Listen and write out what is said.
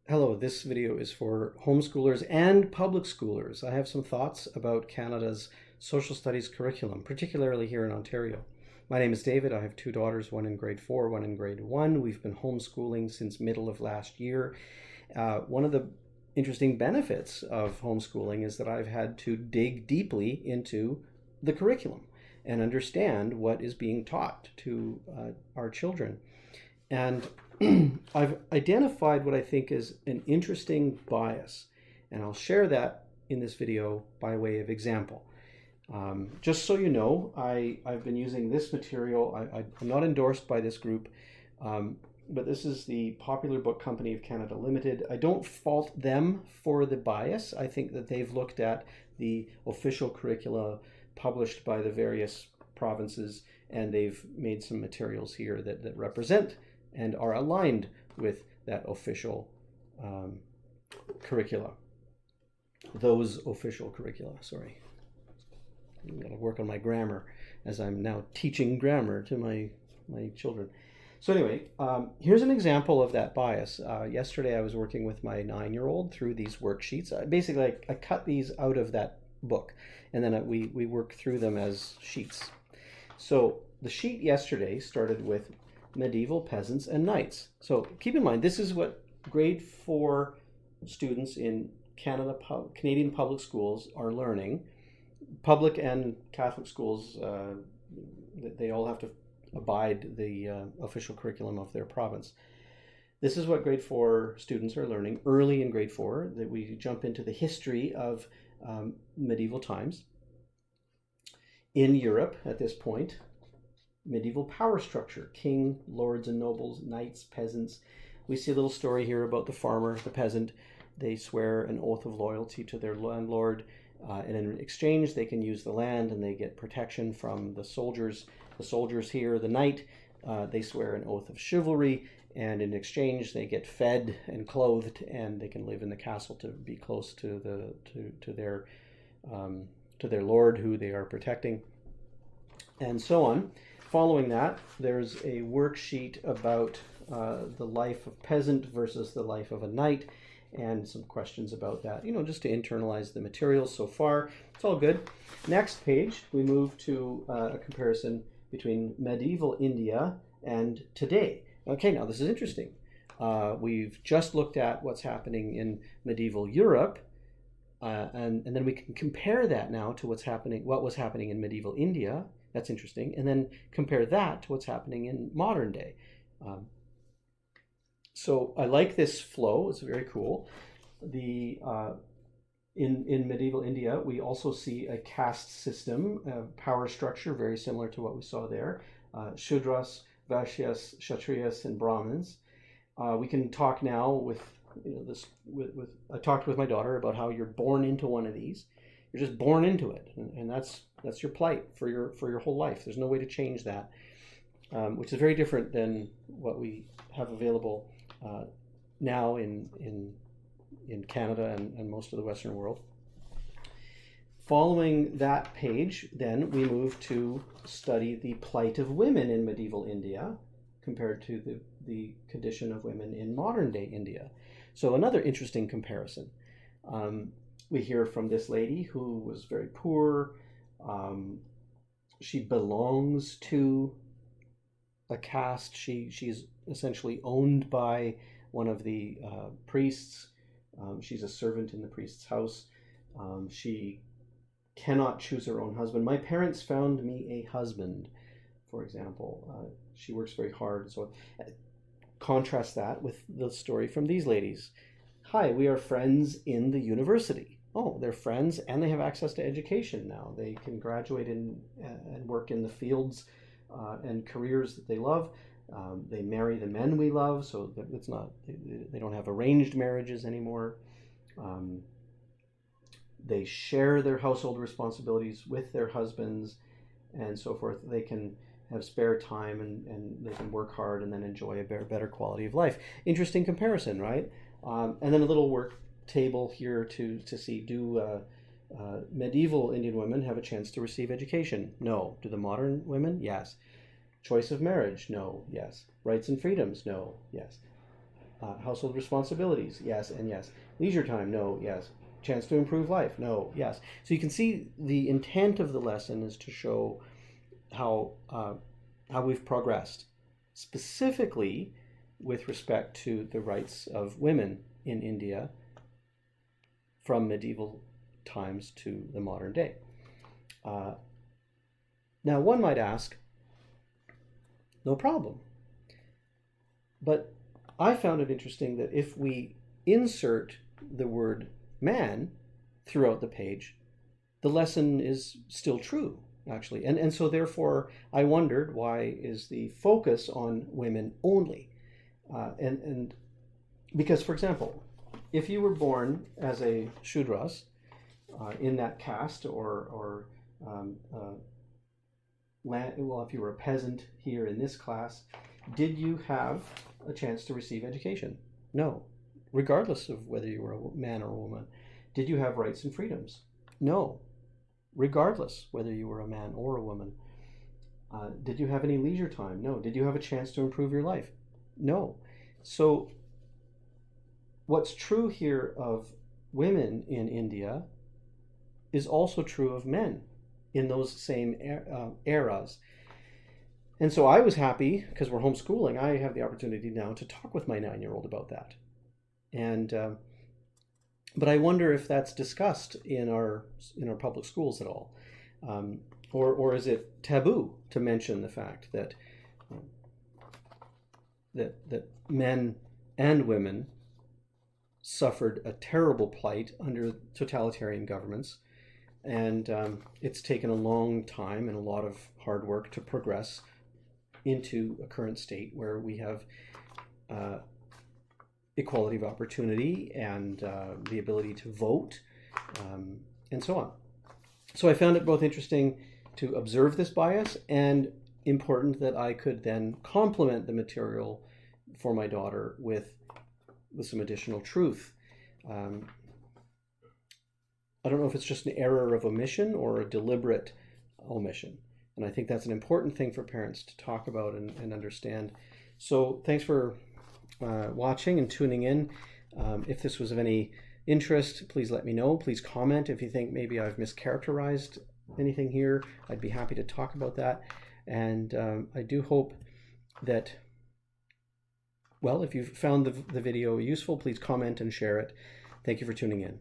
Hello, this video is for homeschoolers and public schoolers. I have some thoughts about Canada's social studies curriculum, particularly here in Ontario. My name is David. I have two daughters, one in grade 4, one in grade 1. We've been homeschooling since middle of last year. One of the interesting benefits of homeschooling is that I've had to dig deeply into the curriculum and understand what is being taught to our children. And I've identified what I think is an interesting bias, and I'll share that in this video by way of example. Just so you know, I've been using this material. I'm not endorsed by this group, but this is the Popular Book Company of Canada Limited. I don't fault them for the bias. I think that they've looked at the official curricula published by the various provinces, and they've made some materials here that represent and are aligned with that official curricula. Those official curricula, sorry. I'm going to work on my grammar as I'm now teaching grammar to my children. So anyway, here's an example of that bias. Yesterday I was working with my 9-year-old through these worksheets. Basically, I cut these out of that book, and then we work through them as sheets. So the sheet yesterday started with medieval peasants and knights. So keep in mind, this is what grade 4 students in Canadian public schools are learning. Public and Catholic schools, they all have to abide the official curriculum of their province. This is what grade 4 students are learning early in grade 4, that we jump into the history of medieval times. In Europe at this point, medieval power structure, king, lords and nobles, knights, peasants. We see a little story here about the farmer, the peasant. They swear an oath of loyalty to their landlord, and in exchange they can use the land and they get protection from the soldiers. The soldiers here, the knight, they swear an oath of chivalry, and in exchange they get fed and clothed, and they can live in the castle to be close to their lord who they are protecting, and so on. Following that, there's a worksheet about the life of peasant versus the life of a knight, and some questions about that, just to internalize the materials so far. It's all good. Next page, we move to a comparison between medieval India and today. Okay, now this is interesting. We've just looked at what's happening in medieval Europe, and then we can compare that now to what was happening in medieval India. That's interesting. And then compare that to what's happening in modern day. So I like this flow. It's very cool. In medieval India, we also see a caste system, power structure, very similar to what we saw there. Shudras, Vaishyas, Kshatriyas, and Brahmins. We can talk now with I talked with my daughter about how you're born into one of these. You're just born into it, and that's your plight for your whole life. There's no way to change that, which is very different than what we have available now in Canada and most of the Western world. Following that page, then we move to study the plight of women in medieval India compared to the condition of women in modern day India. So another interesting comparison. We hear from this lady who was very poor. She belongs to a caste. She's essentially owned by one of the priests. She's a servant in the priest's house. She cannot choose her own husband. My parents found me a husband, for example. She works very hard. So contrast that with the story from these ladies. Hi, we are friends in the university. Oh, they're friends and they have access to education now. They can graduate and work in the fields and careers that they love. They marry the men we love, so it's not, they don't have arranged marriages anymore. They share their household responsibilities with their husbands and so forth. They can have spare time and they can work hard and then enjoy a better quality of life. Interesting comparison, right? And then a little work table here to see, do medieval Indian women have a chance to receive education? No. Do the modern women? Yes. Choice of marriage? No. Yes. Rights and freedoms? No. Yes. Household responsibilities, yes and yes. Leisure time, no, yes. Chance to improve life, no, yes. So you can see the intent of the lesson is to show how we've progressed, specifically with respect to the rights of women in India from medieval times to the modern day. Now, one might ask, no problem. But I found it interesting that if we insert the word man throughout the page, the lesson is still true, actually. And so therefore, I wondered, why is the focus on women only? And because, for example, if you were born as a Shudras in that caste, or if you were a peasant here in this class, did you have a chance to receive education? No, regardless of whether you were a man or a woman. Did you have rights and freedoms? No, regardless whether you were a man or a woman. Did you have any leisure time? No. Did you have a chance to improve your life? No. So what's true here of women in India is also true of men in those same eras. And so I was happy, because we're homeschooling, I have the opportunity now to talk with my 9-year-old about that. And but I wonder if that's discussed in our public schools at all, or is it taboo to mention the fact that that men and women suffered a terrible plight under totalitarian governments, and it's taken a long time and a lot of hard work to progress into a current state where we have equality of opportunity and the ability to vote, and so on. So I found it both interesting to observe this bias and important that I could then complement the material for my daughter with some additional truth. I don't know if it's just an error of omission or a deliberate omission. And I think that's an important thing for parents to talk about and understand. So thanks for watching and tuning in. If this was of any interest, please let me know. Please comment if you think maybe I've mischaracterized anything here. I'd be happy to talk about that. And I do hope that, well, if you've found the video useful, please comment and share it. Thank you for tuning in.